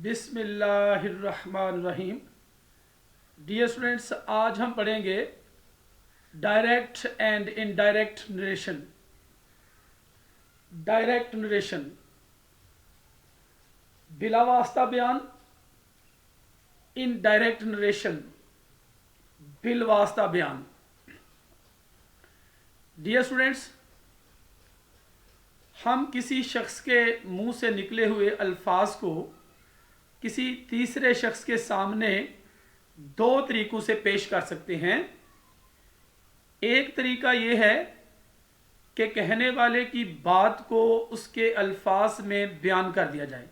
बिस्मिल्लाहिर्रहमानिर्रहीम। Dear students, आज हम पढ़ेंगे direct and indirect narration. Direct narration, बिला वास्ता बयान। इनडायरेक्ट नरेशन, बिल वास्ता बयान। डियर स्टूडेंट्स, हम किसी शख्स के मुंह से निकले हुए अल्फाज को किसी तीसरे शख्स के सामने दो तरीकों से पेश कर सकते हैं। एक तरीका यह है कि कहने वाले की बात को उसके अल्फाज में बयान कर दिया जाए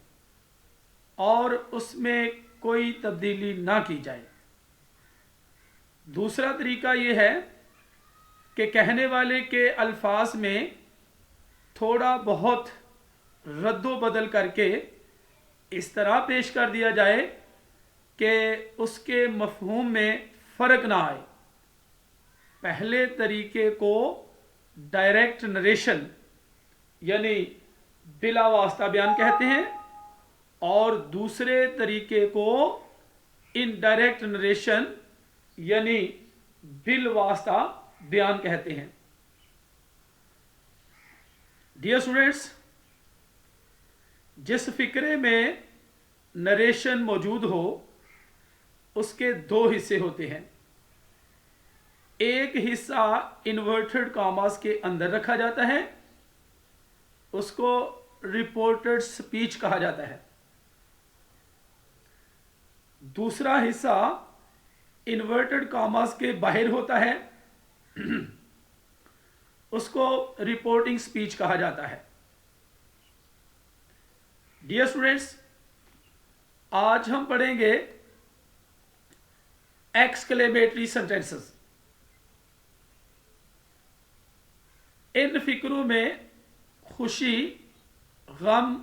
और उसमें कोई तब्दीली ना की जाए। दूसरा तरीका यह है कि कहने वाले के अल्फाज में थोड़ा बहुत रद्दो बदल करके इस तरह पेश कर दिया जाए कि उसके मफहूम में फ़र्क ना आए। पहले तरीके को डायरेक्ट नरेशन यानी बिला वास्ता बयान कहते हैं और दूसरे तरीके को इनडायरेक्ट नरेशन यानी बिल वास्ता बयान कहते हैं। डियर स्टूडेंट्स, जिस फिक्रे में नरेशन मौजूद हो उसके दो हिस्से होते हैं। एक हिस्सा इन्वर्टेड कॉमास के अंदर रखा जाता है, उसको रिपोर्टेड स्पीच कहा जाता है। दूसरा हिस्सा इन्वर्टेड कॉमास के बाहर होता है, उसको रिपोर्टिंग स्पीच कहा जाता है। डियर स्टूडेंट्स, आज हम पढ़ेंगे एक्सक्लेमेटरी सेंटेंसेस। इन फिक्रों में खुशी, गम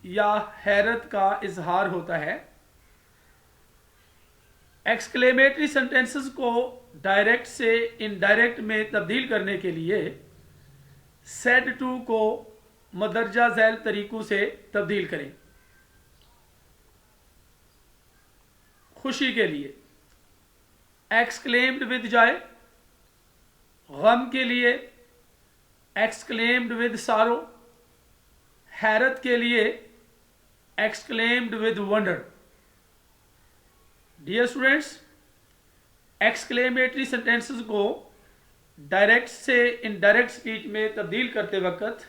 या हैरत का इजहार होता है। एक्सक्लेमेटरी सेंटेंसेस को डायरेक्ट से इनडायरेक्ट में तब्दील करने के लिए सेड टू को मदरजा झैल तरीकों से तब्दील करें। खुशी के लिए एक्सक्लेम्ड विद जॉय, गम के लिए एक्सक्लेम्ड विद सारो, हैरत के लिए exclaimed with wonder. Dear students, exclamatory sentences को डायरेक्ट से इनडायरेक्ट स्पीच में तब्दील करते वक्त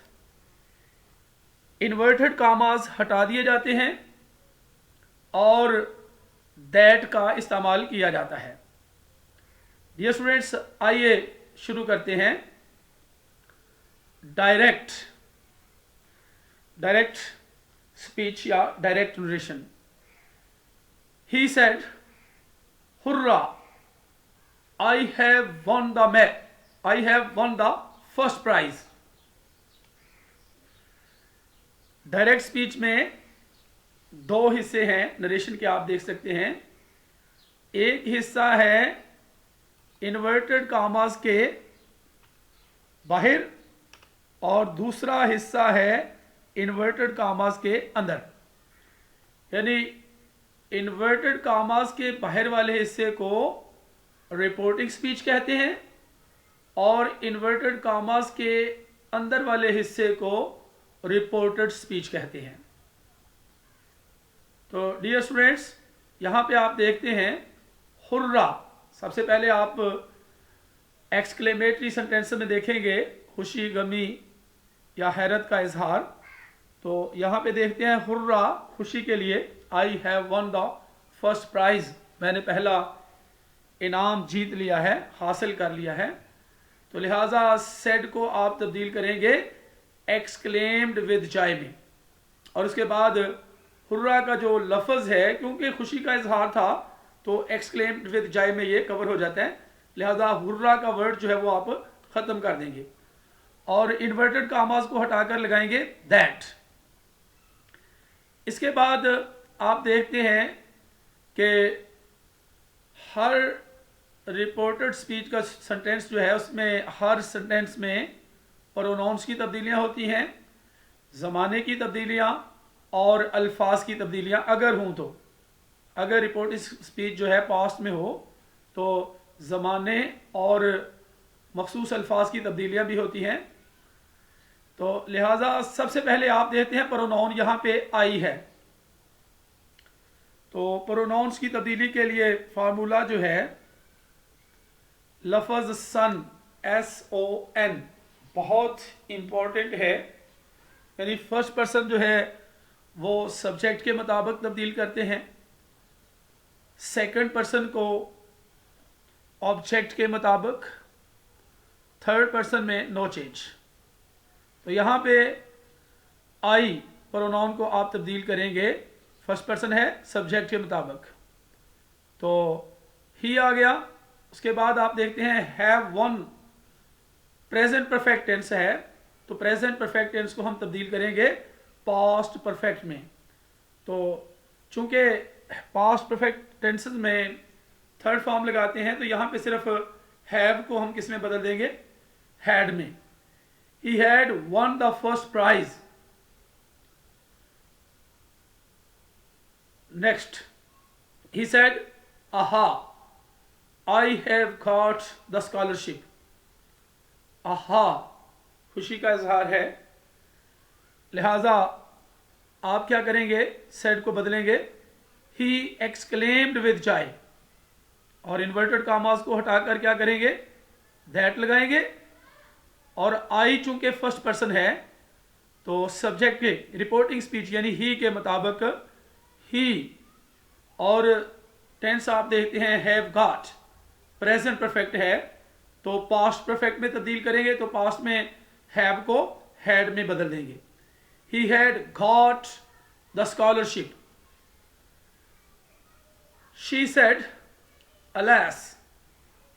इन्वर्टेड कॉमास हटा दिए जाते हैं और दैट का इस्तेमाल किया जाता है। डियर स्टूडेंट्स, आइए शुरू करते हैं। डायरेक्ट स्पीच या direct narration. He said, hurrah, I have won the first prize. Direct speech में दो हिस्से हैं नरेशन के, आप देख सकते हैं। एक हिस्सा है इन्वर्टेड कॉमास के बाहर और दूसरा हिस्सा है इन्वर्टेड कॉमास के अंदर। यानी इन्वर्टेड कॉमास के बाहर वाले हिस्से को रिपोर्टिंग स्पीच कहते हैं और इन्वर्टेड कॉमास के अंदर वाले हिस्से को रिपोर्टेड स्पीच कहते हैं। तो डियर स्टूडेंट्स, यहाँ पे आप देखते हैं हुर्रा। सबसे पहले आप एक्सक्लेमेटरी सेंटेंस में देखेंगे खुशी, गमी या हैरत का इजहार। तो यहाँ पे देखते हैं हुर्रा, खुशी के लिए, I have won the first prize, मैंने पहला इनाम जीत लिया है, हासिल कर लिया है। तो लिहाजा सेड को आप तब्दील करेंगे एक्सक्लेम्ड विद जॉय में, और उसके बाद हुर्रा का जो लफ्ज़ है, क्योंकि खुशी का इजहार था तो एक्सक्लेम्ड विद जॉय में ये कवर हो जाता है। लिहाजा हुर्रा का वर्ड जो है वो आप ख़त्म कर देंगे और इन्वर्टेड कॉमास को हटाकर लगाएंगे दैट। इसके बाद आप देखते हैं कि हर रिपोर्टेड स्पीच का सेंटेंस जो है उसमें हर सेंटेंस में प्रोनाउंस की तब्दीलियाँ होती हैं, ज़माने की तब्दीलियाँ, और अल्फाज की तब्दीलियाँ अगर हों तो, अगर रिपोर्टिंग स्पीच जो है पास्ट में हो तो ज़माने और मखसूस अल्फाज की तब्दीलियाँ भी होती हैं। तो लिहाजा सबसे पहले आप देखते हैं प्रोनाउन यहाँ पे आई है। तो प्रोनाउंस की तब्दीली के लिए फार्मूला जो है लफज सन, SON, बहुत इम्पॉर्टेंट है। यानी फर्स्ट पर्सन जो है वो सब्जेक्ट के मुताबिक तब्दील करते हैं, सेकंड पर्सन को ऑब्जेक्ट के मुताबिक, थर्ड पर्सन में नो चेंज। तो यहाँ पे आई प्रोनाउन को आप तब्दील करेंगे, फर्स्ट पर्सन है सब्जेक्ट के मुताबिक, तो ही आ गया। उसके बाद आप देखते हैं have won, present perfect tense है, तो प्रेजेंट परफेक्ट टेंस को हम तब्दील करेंगे पास्ट परफेक्ट में। तो चूंकि पास्ट परफेक्ट टेंसेस में थर्ड फॉर्म लगाते हैं तो यहाँ पे सिर्फ हैव को हम किस में बदल देंगे, हैड में। He had won the first prize. Next, he said aha I have got the scholarship. Aha खुशी का इजहार है, लिहाजा आप क्या करेंगे, सेड को बदलेंगे ही एक्सक्लेम्ड विद जॉय, और इन्वर्टेड कामास को हटाकर क्या करेंगे, दैट लगाएंगे। और आई चूंकि फर्स्ट पर्सन है तो सब्जेक्ट के रिपोर्टिंग स्पीच यानी ही के मुताबिक ही, और टेंस आप देखते हैं हैव गॉट, प्रेजेंट परफेक्ट है तो पास्ट परफेक्ट में तब्दील करेंगे, तो पास्ट में हैव को हैड में बदल देंगे। He had got the scholarship. She said alas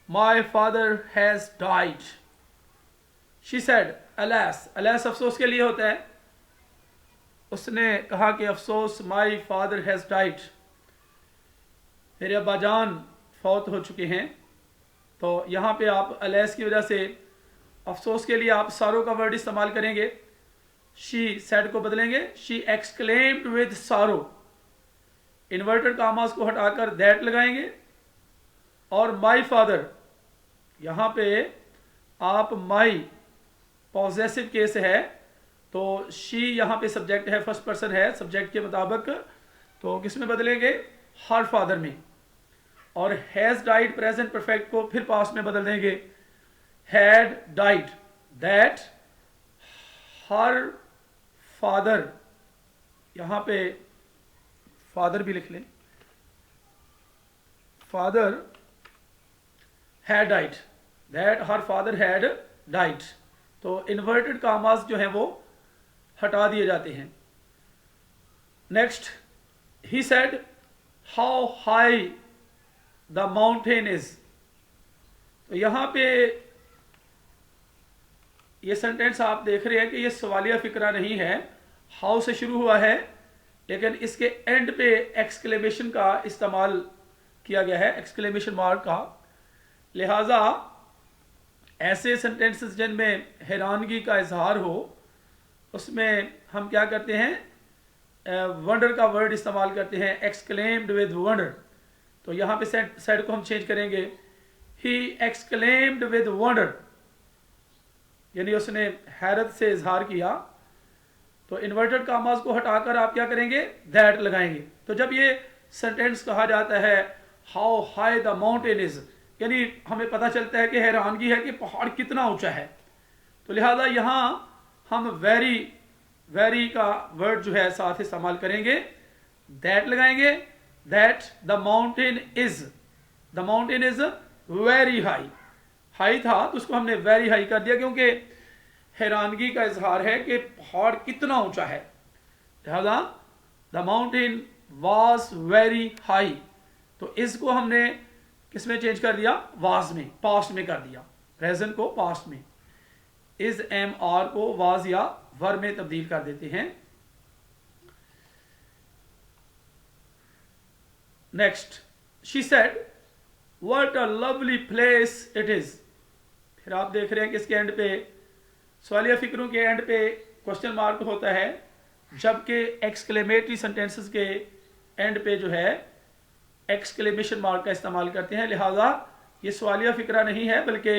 my father has died। she said alas, alas अफसोस के लिए होता है। उसने कहा कि अफसोस my father has died, मेरे अब्बाजान फौत हो चुके हैं। तो यहाँ पे आप alas की वजह से अफसोस के लिए आप सारो का वर्ड इस्तेमाल करेंगे, she said को बदलेंगे she exclaimed with sorrow, inverted commas को हटाकर that लगाएंगे। और माई फादर, यहाँ पे आप माई पॉजेसिव केस है तो शी यहाँ पे सब्जेक्ट है, फर्स्ट पर्सन है सब्जेक्ट के मुताबिक, तो किस में बदलेंगे, हर फादर में। और हैज डाइड प्रेजेंट परफेक्ट को फिर पास्ट में बदल देंगे, had died, that her father, यहाँ पे फादर भी लिख लें, father had died, that her father had died। तो इन्वर्टेड कामास जो हैं वो हटा दिए जाते हैं। Next, he said how high the mountain is। तो यहाँ पे ये सेंटेंस आप देख रहे हैं कि ये सवालिया फिक्रा नहीं है, हाउ से शुरू हुआ है लेकिन इसके एंड पे एक्सक्लेमेशन का इस्तेमाल किया गया है, एक्सक्लेमेशन मार्क का। लिहाजा ऐसे सेंटेंसेस जिनमें हैरानगी का इजहार हो उसमें हम क्या करते हैं, वंडर का वर्ड इस्तेमाल करते हैं, एक्सक्लेम्ड विद वंडर। तो यहाँ पे सेड को हम चेंज करेंगे, ही एक्सक्लेम्ड विद वंडर, यानी उसने हैरत से इजहार किया। तो इन्वर्टेड कामास को हटाकर आप क्या करेंगे, दैट लगाएंगे। तो जब ये सेंटेंस कहा जाता है how high the mountain is, यानी हमें पता चलता है कि हैरानगी है कि पहाड़ कितना ऊंचा है। तो लिहाजा यहाँ हम वेरी, वेरी का वर्ड जो है साथ इस्तेमाल करेंगे, दैट लगाएंगे, that the mountain is very high. High था तो उसको हमने वेरी हाई कर दिया क्योंकि हैरानगी का इजहार है कि पहाड़ कितना ऊंचा है। लिहाजा the mountain was very high, तो इसको हमने किसमें चेंज कर दिया, वाज में, पास्ट में कर दिया, प्रेजेंट को पास्ट में, इज एम आर को वाज या वर में तब्दील कर देते हैं। Next, she said what a lovely place it is. फिर आप देख रहे हैं कि इसके एंड पे, सवालिया फिक्रों के एंड पे क्वेश्चन मार्क होता है, जबकि एक्सक्लेमेटरी सेंटेंसेस के एंड पे जो है एक्सक्लेमेशन मार्क का इस्तेमाल करते हैं, लिहाजा ये सवालिया फिक्रा नहीं है बल्कि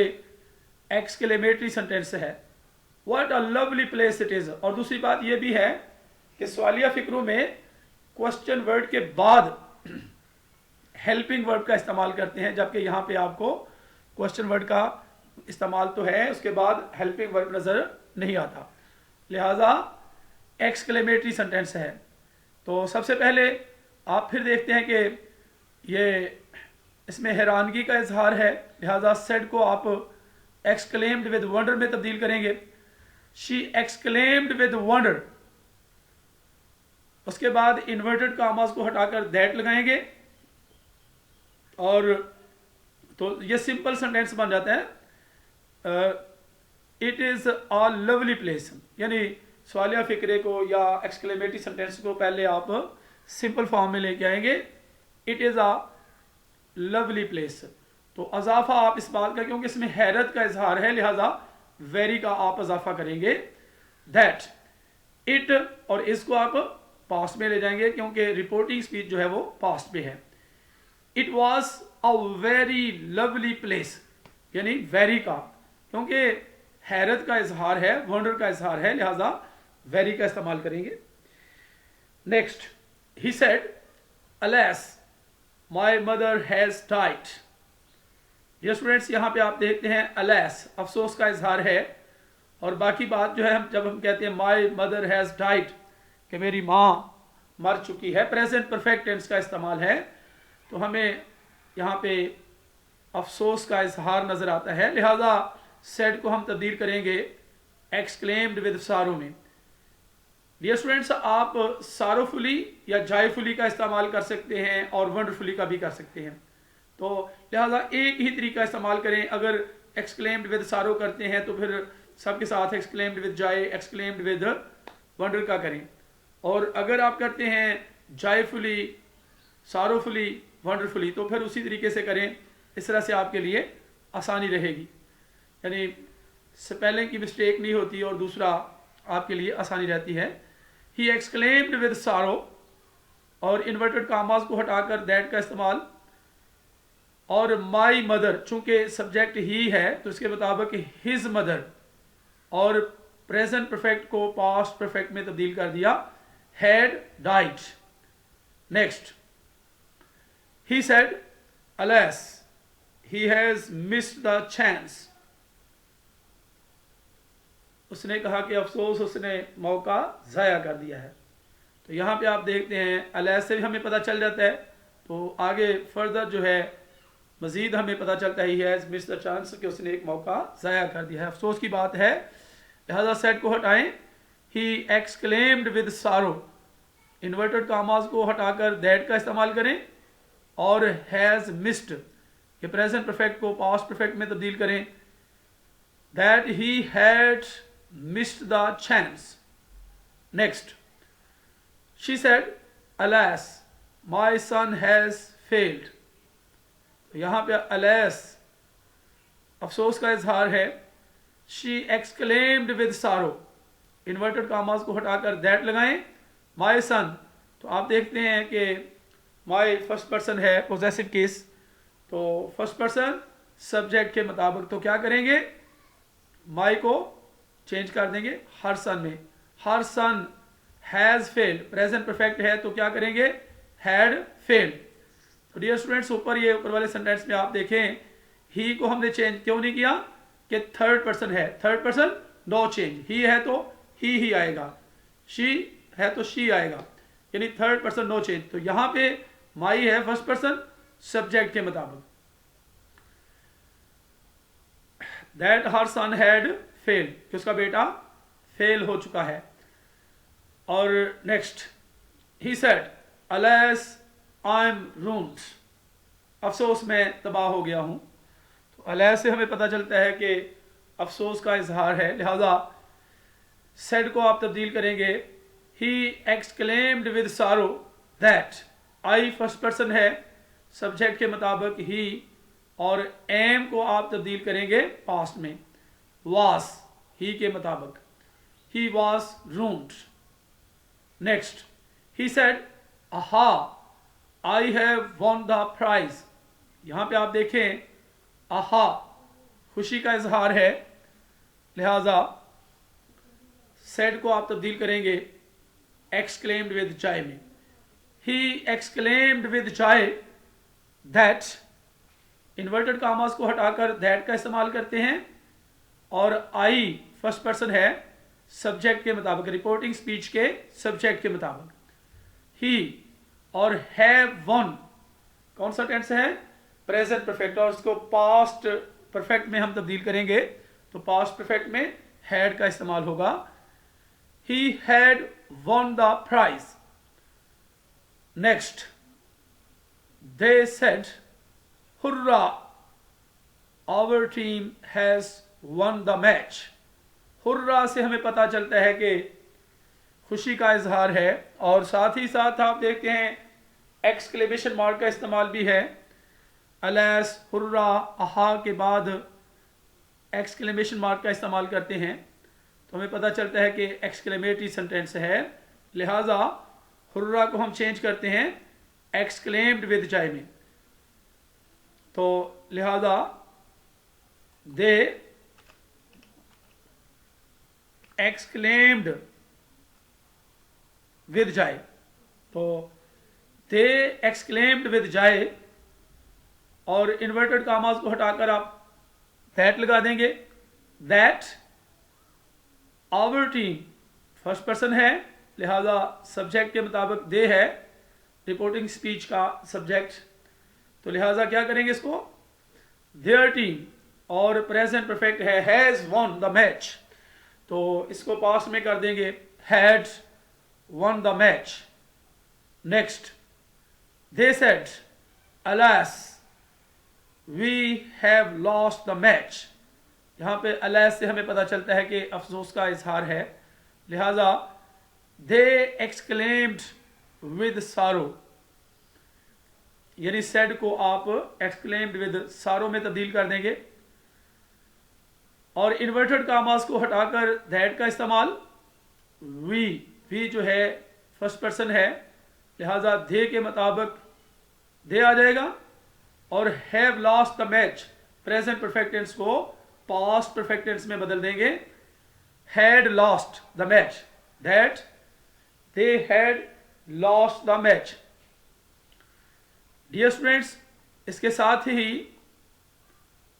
एक्सक्लेमेटरी सेंटेंस है। What a lovely place it is. और दूसरी बात यह भी है कि सवालिया फिक्रों में क्वेश्चन वर्ड के बाद हेल्पिंग वर्ब का इस्तेमाल करते हैं, जबकि यहाँ पे आपको क्वेश्चन वर्ड का इस्तेमाल तो है, उसके बाद हेल्पिंग वर्ब नजर नहीं आता, लिहाजा एक्सक्लेमेटरी सेंटेंस है। तो सबसे पहले आप फिर देखते हैं कि ये इसमें हैरानगी का इजहार है, लिहाजा सेड को आप एक्सक्लेम्ड विद वंडर में तब्दील करेंगे। She exclaimed with wonder. उसके बाद इन्वर्टेड कामास को हटाकर दैट लगाएंगे और तो ये सिंपल सेंटेंस बन जाता है। It is a lovely place, यानी सवालिया फिक्रे को या एक्सक्लेमेटरी सेंटेंस को पहले आप सिंपल फॉर्म में लेके आएंगे, it is a lovely place. तो अजाफा आप इस बात का, क्योंकि इसमें हैरत का इजहार है, लिहाजा वेरी का आप अजाफा करेंगे दैट। इट और इसको आप पास्ट में ले जाएंगे क्योंकि रिपोर्टिंग स्पीच जो है वो पास्ट में है। It was a very lovely place, यानी वेरी का, क्योंकि हैरत का इजहार है, वंडर का इजहार है, लिहाजा वेरी का इस्तेमाल करेंगे। Next, he said alas my mother has died. ये स्टूडेंट्स यहाँ पे आप देखते हैं अलेस अफसोस का इजहार है, और बाकी बात जो है जब हम कहते हैं माई मदर हैज डाइड कि मेरी माँ मर चुकी है, प्रेजेंट परफेक्ट टेंस का इस्तेमाल है, तो हमें यहाँ पे अफसोस का इजहार नजर आता है, लिहाजा सेड को हम तब्दील करेंगे एक्सक्लेम्ड विद सारो में। डियर स्टूडेंट्स, आप सारोफुली या जॉयफुली का इस्तेमाल कर सकते हैं और वंडरफुली का भी कर सकते हैं, तो लिहाजा एक ही तरीका इस्तेमाल करें। अगर एक्सक्लेम्ड विद सारो करते हैं तो फिर सबके साथ exclaimed with Joy, exclaimed with wonder का करें, और अगर आप करते हैं जॉयफुली, सारोफुली, वंडरफुली, तो फिर उसी तरीके से करें। इस तरह से आपके लिए आसानी रहेगी, यानी स्पेलिंग की मिस्टेक नहीं होती और दूसरा आपके लिए आसानी रहती है। ही एक्सक्लेम्ड विद सारो, और इन्वर्टेड कामास को हटाकर दैट का इस्तेमाल, और माई मदर, चूंकि सब्जेक्ट ही है तो इसके मुताबिक हिज मदर, और प्रेजेंट परफेक्ट को पास्ट परफेक्ट में तब्दील कर दिया, had died. Next, he said alas he has missed the chance. उसने कहा कि अफसोस उसने मौका ज़ाया कर दिया है। तो यहाँ पे आप देखते हैं अलेस से भी हमें पता चल जाता है, तो आगे फर्दर जो है मजीद हमें पता चलता है ही हैज मिस्ड द चांस कि उसने एक मौका ज़ाया कर दिया है, अफसोस की बात है, लिहाजा सेड को हटाएं। He exclaimed with sorrow, inverted commas को हटाकर दैट का इस्तेमाल करें, और हैज मिस्ड के प्रेजेंट परफेक्ट को पास्ट परफेक्ट में तब्दील करें, that he had missed the chance. Next, she said alas my son has failed. यहाँ पे अलेस अफसोस का इजहार है। She exclaimed with sorrow, inverted commas को हटाकर दैट लगाएं, माई सन, तो आप देखते हैं कि माई फर्स्ट पर्सन है, पोजेसिव केस, तो फर्स्ट पर्सन सब्जेक्ट के मुताबिक तो क्या करेंगे, माई को चेंज कर देंगे हर सन में। हर सन हैज फेल्ड, प्रेजेंट परफेक्ट है तो क्या करेंगे, हैड फेल्ड। तो डियर स्टूडेंट्स, ऊपर ये ऊपर वाले सेंटेंस में आप देखें ही को हमने चेंज क्यों नहीं किया कि थर्ड पर्सन है, थर्ड पर्सन नो चेंज, ही है तो ही आएगा, शी है तो शी आएगा, यानी थर्ड पर्सन नो चेंज। तो यहां पे माई है फर्स्ट पर्सन सब्जेक्ट के मुताबिक, that her son had fail, कि उसका बेटा फेल हो चुका है। और next, he said alas I am ruined, अफसोस मैं तबाह हो गया हूं। तो अलेस से हमें पता चलता है कि अफसोस का इजहार है, लिहाजा सेड को आप तब्दील करेंगे ही एक्सक्लेम्ड विद सारो दैट, आई फर्स्ट पर्सन है सब्जेक्ट के मुताबिक ही, और एम को आप तब्दील करेंगे पास्ट में, वास ही के मुताबिक, ही वास रून्ड। Next, he said aha I have won the prize. यहां पे आप देखें आहा खुशी का इजहार है, लिहाजा सेड को आप तब्दील करेंगे एक्सक्लेम्ड विद जॉय में। ही exclaimed with Joy that, inverted commas को हटाकर दैट का इस्तेमाल करते हैं, और आई फर्स्ट पर्सन है सब्जेक्ट के मुताबिक, रिपोर्टिंग स्पीच के सब्जेक्ट के मुताबिक। ही और हैव वन कौन सा टेंस है? प्रेजेंट परफेक्ट, और उसको पास्ट परफेक्ट में हम तब्दील करेंगे तो पास्ट परफेक्ट में हैड का इस्तेमाल होगा। He had won the prize. Next, they said hurrah our team has won the match. Hurrah से हमें पता चलता है कि खुशी का इजहार है, और साथ ही साथ आप देखते हैं एक्सक्लेमेशन मार्क का इस्तेमाल भी है। अलैस हुर्रा आहा के बाद एक्सक्लेमेशन मार्क का इस्तेमाल करते हैं तो हमें पता चलता है कि एक्सक्लेमेटरी सेंटेंस है, लिहाजा हुर्रा को हम चेंज करते हैं एक्सक्लेम्ड विद जॉय में। तो लिहाजा दे एक्सक्लेम्ड विद जॉय, तो दे एक्सक्लेम्ड विद जॉय, और इन्वर्टेड कामास को हटाकर आप दैट लगा देंगे। That our team first person है, लिहाजा सब्जेक्ट के मुताबिक दे है रिपोर्टिंग स्पीच का सब्जेक्ट, तो लिहाजा क्या करेंगे इसको देयर टीम, और प्रेजेंट परफेक्ट है हैज वन द मैच, तो इसको पास्ट में कर देंगे had won the match. Next, they said alas we have lost the match. यहां पे अलास से हमें पता चलता है कि अफसोस का इजहार है, लिहाजा दे एक्सक्लेम्ड विद सारो, यानी सेड को आप एक्सक्लेम्ड विद सारो में तब्दील कर देंगे, और इन्वर्टेड कामास को हटाकर दैट का इस्तेमाल। वी जो है फर्स्ट पर्सन है, लिहाजा दे के मुताबिक दे आ जाएगा, और have lost the match present perfect tense को पास्ट परफेक्ट टेंस में बदल देंगे, had lost the match, that they had lost the match. Dear students, इसके साथ ही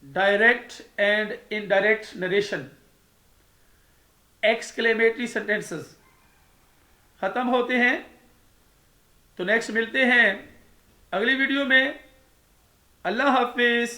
direct and indirect narration exclamatory sentences खत्म होते हैं। तो नेक्स्ट मिलते हैं अगली वीडियो में। अल्लाह हाफिज।